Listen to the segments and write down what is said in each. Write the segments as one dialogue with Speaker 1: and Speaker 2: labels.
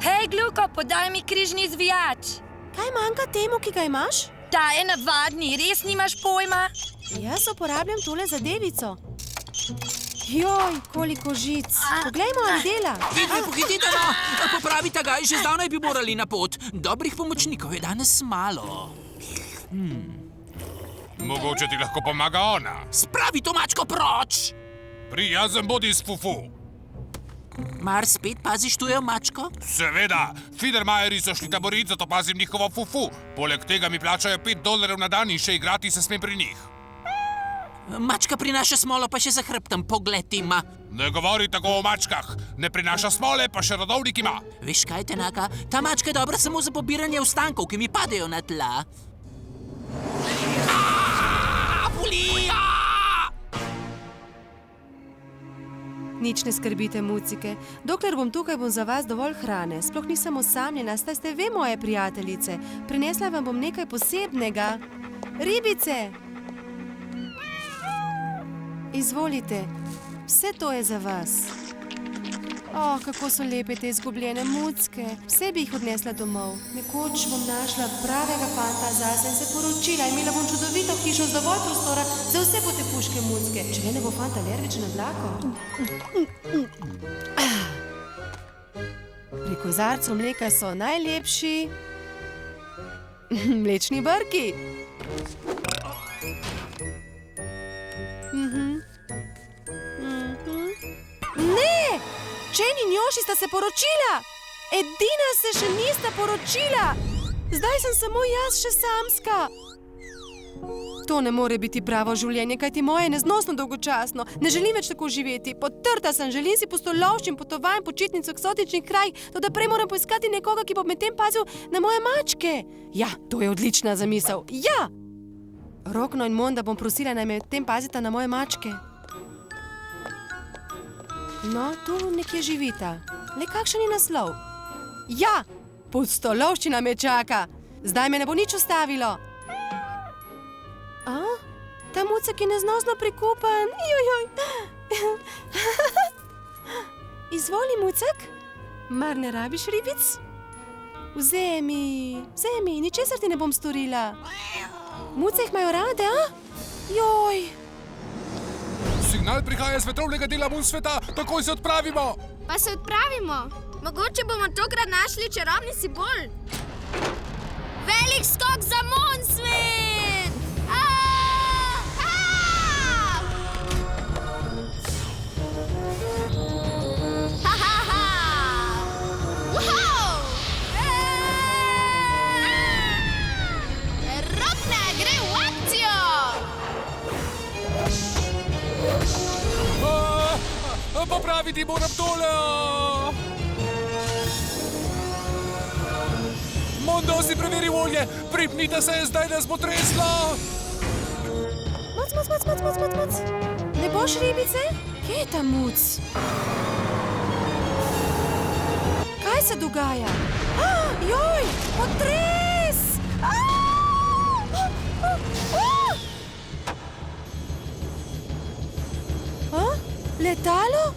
Speaker 1: Hej, Gluko, podaj mi križni zvijač.
Speaker 2: Kaj manjka temu, ki ga imaš?
Speaker 1: Ta je navadni, res nimaš pojma?
Speaker 2: Jaz uporabljam tole zadevico. Joj, koliko žic. Poglejmo, ali dela.
Speaker 3: Vidite, pohitite, no! Popravite ga, že zdavnaj bi morali na pot. Dobrih pomočnikov je danes malo.
Speaker 4: Mogoče ti lahko pomaga ona.
Speaker 3: Spravi to mačko proč!
Speaker 4: Prijazen bodi s fufu.
Speaker 3: Mar spet paziš tujo mačko?
Speaker 4: Seveda, Fiedermayeri so šli taborit, zato pazim njihovo fufu. Poleg tega mi plačajo $5 na dan in še igrati se smem pri njih.
Speaker 3: Mačka prinaša smolo, pa še za hrbtem pogled ima.
Speaker 4: Ne govori tako o mačkah. Ne prinaša smole, pa še rodovnik ima.
Speaker 3: Veš kaj, Tenaka? Ta mačka je dobra samo za pobiranje ostankov, ki mi padejo na tla. Boli!
Speaker 2: Nič ne skrbite, mucike. Dokler bom tukaj, bom za vas dovolj hrane. Sploh nisem osamljena, saj ste ve moje prijateljice. Prinesla vam bom nekaj posebnega. Ribice! Izvolite, vse to je za vas. Kako so lepe te izgubljene mucke. Vse bi jih odnesla domov. Nekoč bom našla pravega fanta zase in se poročila. Imela bom čudovito hišo z dovolj prostora za vse potepuške mucke. Če le ne bo fant alergičen na dlako. Pri kozarcu mleka so najlepši mlečni brki. Ne! Jane in Joši sta se poročila! Edina se še nista poročila! Zdaj sem samo jaz še samska. To ne more biti pravo življenje, kajti moje je neznosno dolgočasno. Ne želim več tako živeti. Potrta sem, želim si pustolovščin, potovanj, počitnic v eksotičnih krajih, toda prej moram poiskati nekoga, ki bo medtem pazil na moje mačke. Ja, to je odlična zamisel. Ja! Rokno in Monda bom prosila, naj medtem pazita na moje mačke. No, tu nekje živita. Le kakšen je naslov? Ja, pustolovščina me čaka. Zdaj me ne bo nič ustavilo. Ta mucek je neznosno prikupan. Jojoj. Izvoli, mucek. Mar ne rabiš ribic? Vzemi, ničesar ti ne bom storila. Muce jih imajo rade, a? Joj.
Speaker 4: Signal prihaja z vetrovnega dela Moonsveta, takoj se odpravimo!
Speaker 5: Pa se odpravimo! Mogoče bomo tokrat našli čarobni simbol! Velik skok za Moonsvet! Rokna gre v akcijo!
Speaker 4: Popraviti moram tole! Mondo, si preveri olje! Pripnite se, zdaj nas bo treslo!
Speaker 2: Muc. Ne boš ribice? Kje je ta muc? Kaj se dogaja? Joj, potres! Letalo?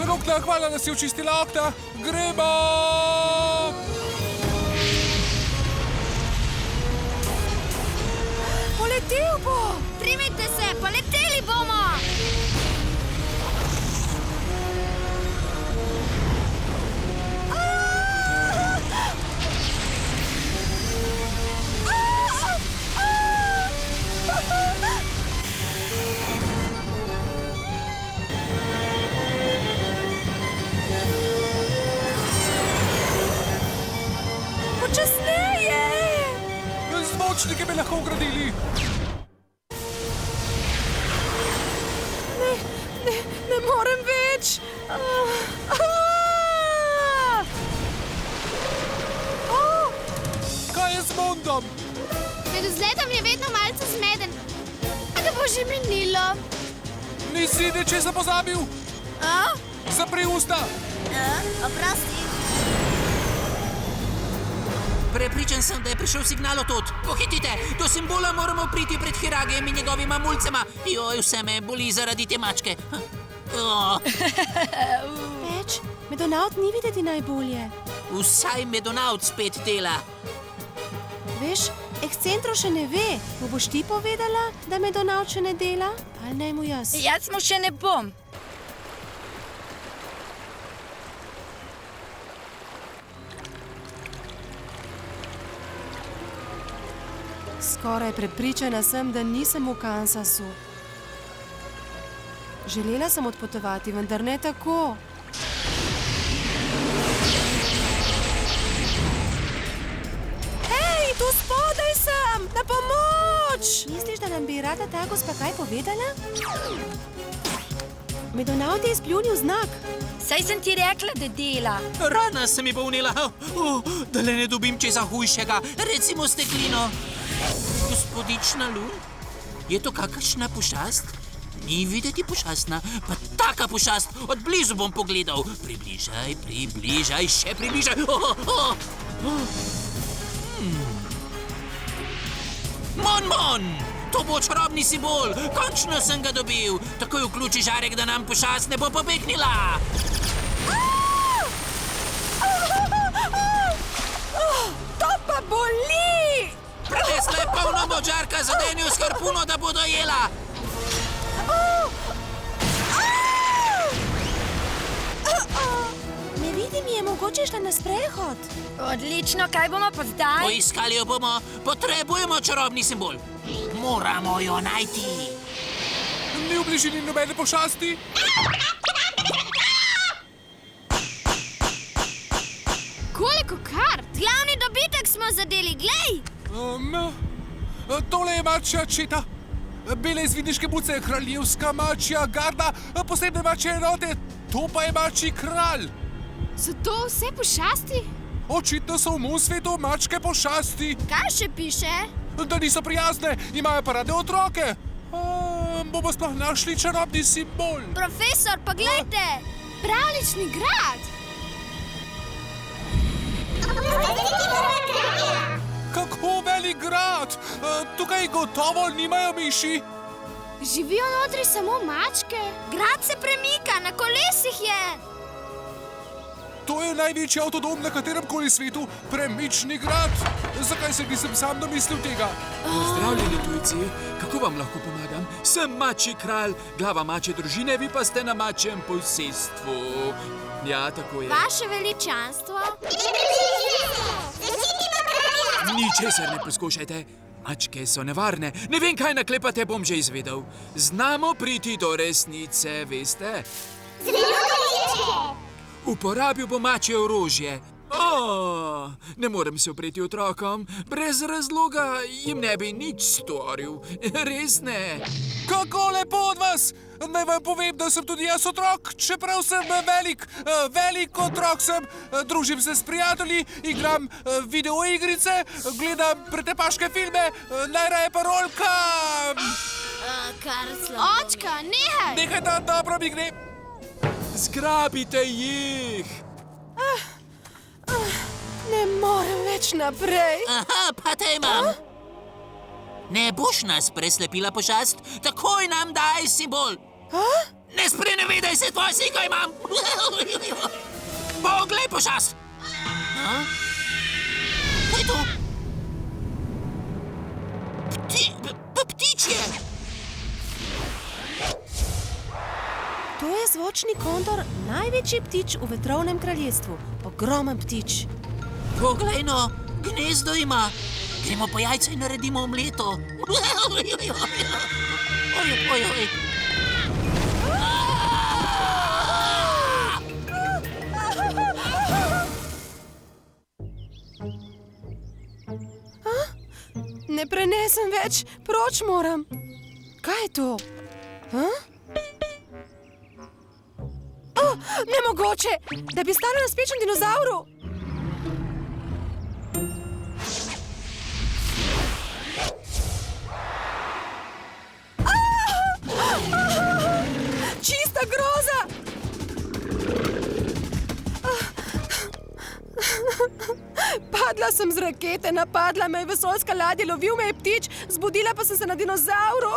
Speaker 4: Rokna, hvala, da si očistila okna. Gremo!
Speaker 2: Poletel bo!
Speaker 5: Primite se, poleteli bomo!
Speaker 2: Počasneje!
Speaker 4: Zvočnike bi lahko ugradili.
Speaker 2: Ne morem več.
Speaker 4: vzletom.
Speaker 5: Med vzletom je vedno malce zmeden. A da bo že minilo.
Speaker 4: Nisi nečesa pozabil? Zapri usta.
Speaker 5: Oprosti.
Speaker 3: Prepričan sem, da je prišel signal od tod. Pohitite, do simbola moramo priti pred Hiragijem in njegovima mulcema. Joj, vse me boli zaradi te mačke.
Speaker 2: Več, Medonaut ni videti najbolje.
Speaker 3: Vsaj Medonaut spet dela.
Speaker 2: Veš, Ekscentro še ne ve. Mu boš ti povedala, da Medonaut še ne dela? Ali naj mu jaz?
Speaker 1: Jaz mu še ne bom.
Speaker 2: Skoraj prepričana sem, da nisem v Kansasu. Želela sem odpotovati, vendar ne tako. Hej, tu spodaj sem! Na pomoč! Misliš, da nam bi rada ta gospa kaj povedala? Medonaut je izpljunil znak.
Speaker 1: Saj sem ti rekla, da dela.
Speaker 3: Rana se mi bo vnela. Da le ne dobim česa hujšega. Recimo steklino. Gospodična Lun, je to kakršna pošast? Ni videti pošastna, pa taka pošast. Od blizu bom pogledal. Približaj, še približaj. Mon! To bo čarobni simbol. Končno sem ga dobil. Takoj vključi žarek, da nam pošast ne bo pobegnila.
Speaker 2: To pa boli!
Speaker 3: Prenesla je polno močarka, zadenil s harpuno, da bo dojela.
Speaker 2: Ne vidim je, mogoče šla na sprehod.
Speaker 1: Odlično, kaj bomo pa zdaj?
Speaker 3: Poiskali jo bomo. Potrebujemo čarobni simbol. Moramo jo najti.
Speaker 4: Ni v bližini nobene pošasti?
Speaker 5: Koliko kart? Glavni dobitek smo zadeli, glej!
Speaker 4: Tole je mačja četa. Bele izvidniške buce, kraljevska mačja garda, posebne mačje enote. To pa je mačji kralj.
Speaker 5: So to vse pošasti?
Speaker 4: Očitno so v moj svetu mačke pošasti.
Speaker 5: Kaj še piše?
Speaker 4: Da niso prijazne, imajo pa rade otroke. Bomo sploh našli čarobni simbol.
Speaker 5: Profesor, poglejte! Pravlični grad!
Speaker 4: Kako velik grad! Tukaj gotovo nimajo miši.
Speaker 5: Živijo notri samo mačke. Grad se premika, na kolesih je.
Speaker 4: To je največji avtodom na katerem koli svetu, premični grad. Zakaj se nisem sam domislil tega?
Speaker 3: Pozdravljeni tujci, kako vam lahko pomagam? Sem mačji kralj, glava mačje družine, vi pa ste na mačjem posestvu. Ja, tako je.
Speaker 5: Vaše veličanstvo?
Speaker 3: Ničesar ne poskušajte. Mačke so nevarne. Ne vem, kaj naklepate, bom že izvedel. Znamo priti do resnice, veste? Uporabil bom mačje orožje. Ne morem se upreti otrokom. Brez razloga jim ne bi nič storil. Res ne.
Speaker 4: Kako lepo od vas! Naj vam povem, da sem tudi jaz otrok, čeprav sem velik otrok sem. Družim se s prijatelji, igram videoigrice, gledam pretepaške filme, najraje pa rolkam.
Speaker 5: Očka, nehaj!
Speaker 4: Nekaj da dobro mi gre.
Speaker 3: Zgrabite jih!
Speaker 2: Ne morem več naprej.
Speaker 3: Aha, pa te imam. Ne boš nas preslepila pošast, takoj nam daj simbol. Ne sprenevedaj se, tvoj siko imam. Poglej pošast. Kaj je to? Ptič je.
Speaker 2: To je zvočni kontor, največji ptič v vetrovnem kraljestvu. Ogromen ptič.
Speaker 3: Poglej no, gnezdo ima. Gremo po jajca in naredimo omleto. Oj.
Speaker 2: Ne prenesem več, proč moram. Kaj je to? Nemogoče, da bi stala na spečem dinozavru. čista groza! Padla sem z rakete, napadla me je vesoljska ladja, lovil me je ptič, zbudila pa sem se na dinozavru.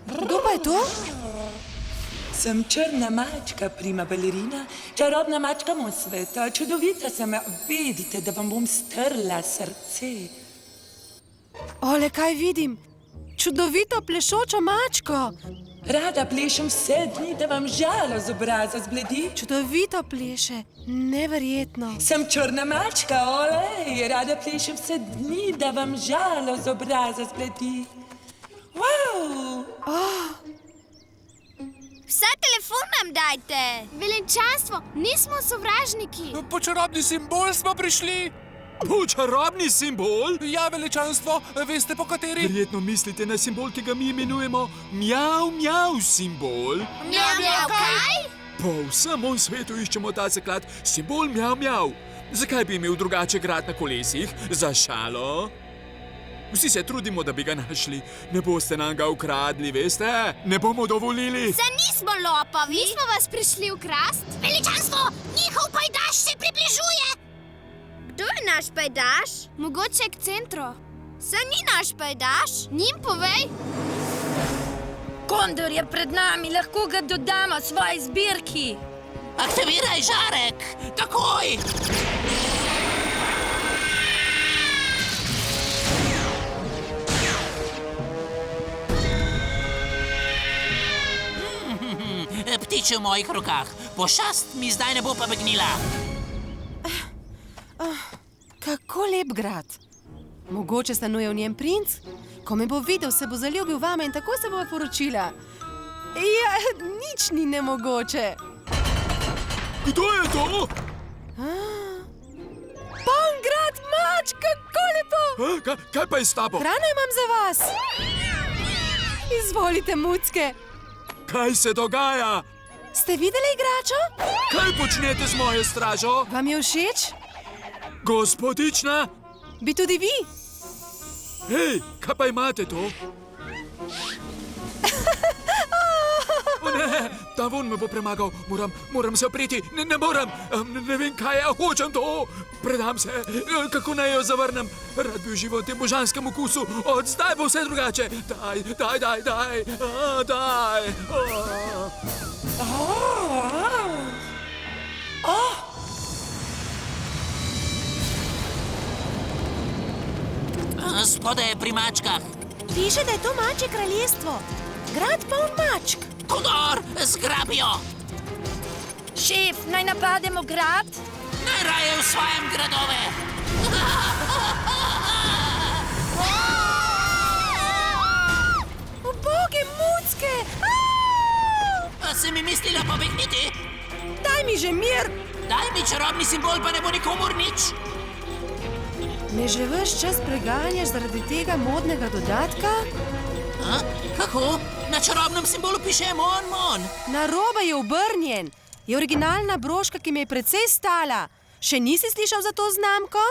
Speaker 2: Kdo pa je to?
Speaker 6: Sem črna mačka, prima balerina, čarobna mačka moj sveta, čudovita sem, vedite, da vam bom strla srce.
Speaker 2: Ole, kaj vidim? Čudovito plešočo mačko.
Speaker 6: Rada plešem vse dni, da vam žalo z obraza zbledi.
Speaker 2: Čudovito pleše, neverjetno.
Speaker 6: Sem črna mačka, olej, rada plešem vse dni, da vam žalo z obraza zbledi. Wow!
Speaker 5: Vse telefon nam dajte. Veličanstvo, nismo sovražniki.
Speaker 4: Po čarobni simbol smo prišli.
Speaker 7: Po čarobni simbol?
Speaker 4: Ja, veličanstvo, veste po kateri?
Speaker 7: Verjetno mislite na simbol, ki ga mi imenujemo mjav, mjav simbol.
Speaker 5: Mjav, mjav, kaj?
Speaker 7: Po vsem svetu iščemo ta zaklad, simbol mjav, mjav. Zakaj bi imel drugače grad na kolesih? Za šalo? Vsi se trudimo, da bi ga našli. Ne boste nam ga ukradli, veste? Ne bomo dovolili.
Speaker 5: Se nismo lopovi. Nismo vas prišli ukrast. Veličanstvo, njihov pajdaš se približuje. Kdo je naš pajdaš? Mogoče k centru. Se ni naš pajdaš? Njim povej.
Speaker 1: Kondor je pred nami, lahko ga dodamo svoji zbirki.
Speaker 3: Aktiviraj žarek! Takoj! Ptič v mojih rokah. Pošast mi zdaj ne bo pobegnila.
Speaker 2: Kako lep grad. Mogoče stanuje v njem princ? Ko me bo videl, se bo zaljubil vame in tako se bo poročila. Ja, nič ni nemogoče.
Speaker 7: Kdo je to?
Speaker 2: Poln grad mač, kako lepo!
Speaker 7: Kaj pa je s tabo?
Speaker 2: Hrano imam za vas. Izvolite, mucke.
Speaker 7: Kaj se dogaja?
Speaker 2: Ste videli igračo?
Speaker 7: Kaj počnete z mojo stražo?
Speaker 2: Vam je všeč?
Speaker 7: Gospodična?
Speaker 2: Bi tudi vi?
Speaker 7: Hej, kaj pa imate to? O ne, ta von me bo premagal. Moram se opreti. Ne morem. Ne vem, kaj je. Hočem to. Predam se. Kako naj jo zavrnem? Rad bi užival v tem božanskem okusu. Od zdaj bo vse drugače. Daj. Daj.
Speaker 3: Spodaj pri mačkah.
Speaker 2: Piše, da je to mačje kraljestvo. Grad poln mačk.
Speaker 3: Kondor, zgrabijo.
Speaker 1: Šef, naj napademo grad?
Speaker 3: Najraje osvajam gradove.
Speaker 2: Uboge mucke!
Speaker 3: A si mi mislila pobegniti?
Speaker 2: Daj mi že mir!
Speaker 3: Daj mi čarobni simbol, pa ne bo nikomur nič.
Speaker 2: Me že ves čas preganjaš zaradi tega modnega dodatka?
Speaker 3: A? Kako? Na čarobnem simbolu piše mon.
Speaker 2: Narobe je obrnjen. Je originalna broška, ki mi je precej stala. Še nisi slišal za to znamko?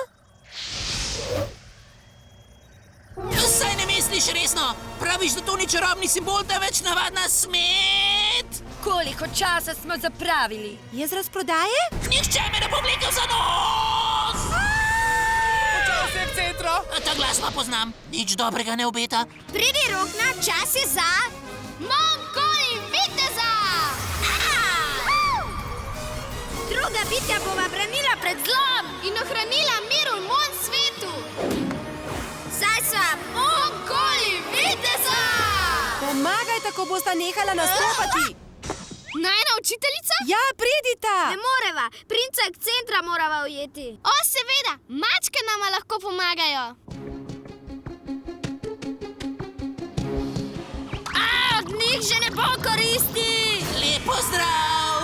Speaker 3: Saj ne misliš resno? Praviš, da to ni čarobni simbol, da več navadna smet?
Speaker 1: Koliko časa smo zapravili?
Speaker 2: Je z razprodaje?
Speaker 3: Nihče me ne bo vlekel za nos!
Speaker 4: Vse k centru.
Speaker 3: Ta glas pa poznam. Nič dobrega ne obeta.
Speaker 5: Pridi, Rokna, čas je za Mongoli viteza! Druga bitja bova branila pred zlom in ohranila mir v moj svetu. Saj sva Mongoli viteza!
Speaker 2: Pomagajte, ko bosta nehala nastopati.
Speaker 5: Najna učiteljica?
Speaker 2: Ja, pridita!
Speaker 5: Ne moreva, princa k centra morava ujeti. O, seveda, mačke nama lahko pomagajo. Od njih že ne bo koristi!
Speaker 3: Lep pozdrav!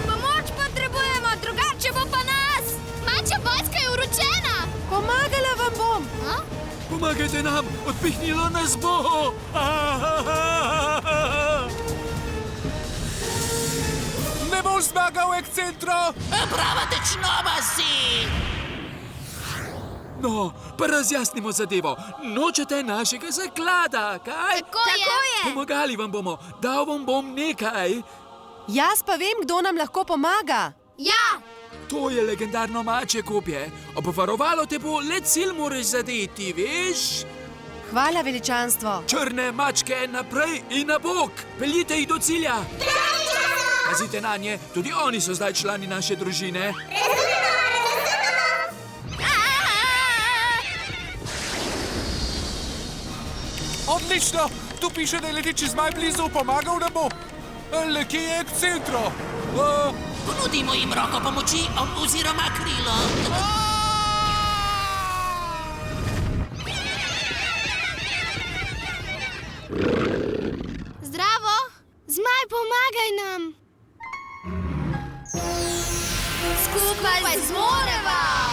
Speaker 5: Pomoč potrebujemo, drugače bo pa nas! Mačja vojska je uročena!
Speaker 2: Pomagala vam bom.
Speaker 7: Pomagajte nam, odpihnilo nas bo!
Speaker 4: Ne boš zmagal, ek centro.
Speaker 3: Prava tečnova si!
Speaker 7: No, pa razjasnimo zadevo. Nočete našega zaklada, kaj?
Speaker 5: Tako je.
Speaker 7: Pomagali vam bomo, dal vam bom nekaj.
Speaker 2: Jaz pa vem, kdo nam lahko pomaga.
Speaker 5: Ja,
Speaker 7: To je legendarno mačje kopje. Obvarovalo te bo, le cilj moraš zadeti, veš?
Speaker 2: Hvala, veličanstvo.
Speaker 7: Črne mačke naprej in na bok. Peljite jih do cilja. Pazite na nje, tudi oni so zdaj člani naše družine.
Speaker 4: Odlično! Tu piše, da je leteči zmaj blizu, pomagal nam bo. Le kje je k centru?
Speaker 3: Ponudimo jim roko pomoči oziroma krilo.
Speaker 5: zdravo. Zmaj, pomagaj nam. Skupaj zmoreva.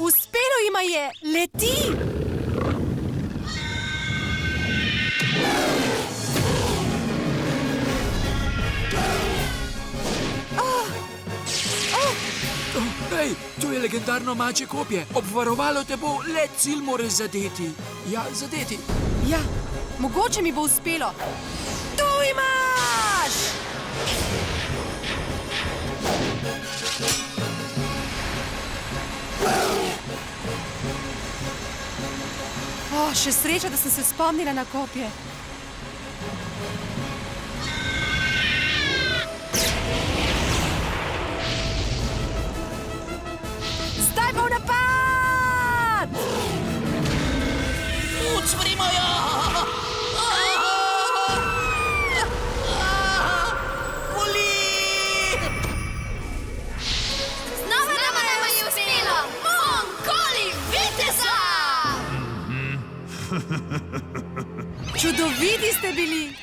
Speaker 2: Uspelo jima je, leti!
Speaker 7: Hej, to je legendarno mačje kopje. Obvarovalo te bo, le cilj moraš zadeti. Ja, zadeti.
Speaker 2: Ja, mogoče mi bo uspelo. Tu imaš! Še sreča, da sem se spomnila na kopje. Zdaj bo napad!
Speaker 3: Ucvrimo jo! Boli!
Speaker 5: Znova nam je uspelo. Koli, viteza!
Speaker 2: Čudoviti ste bili!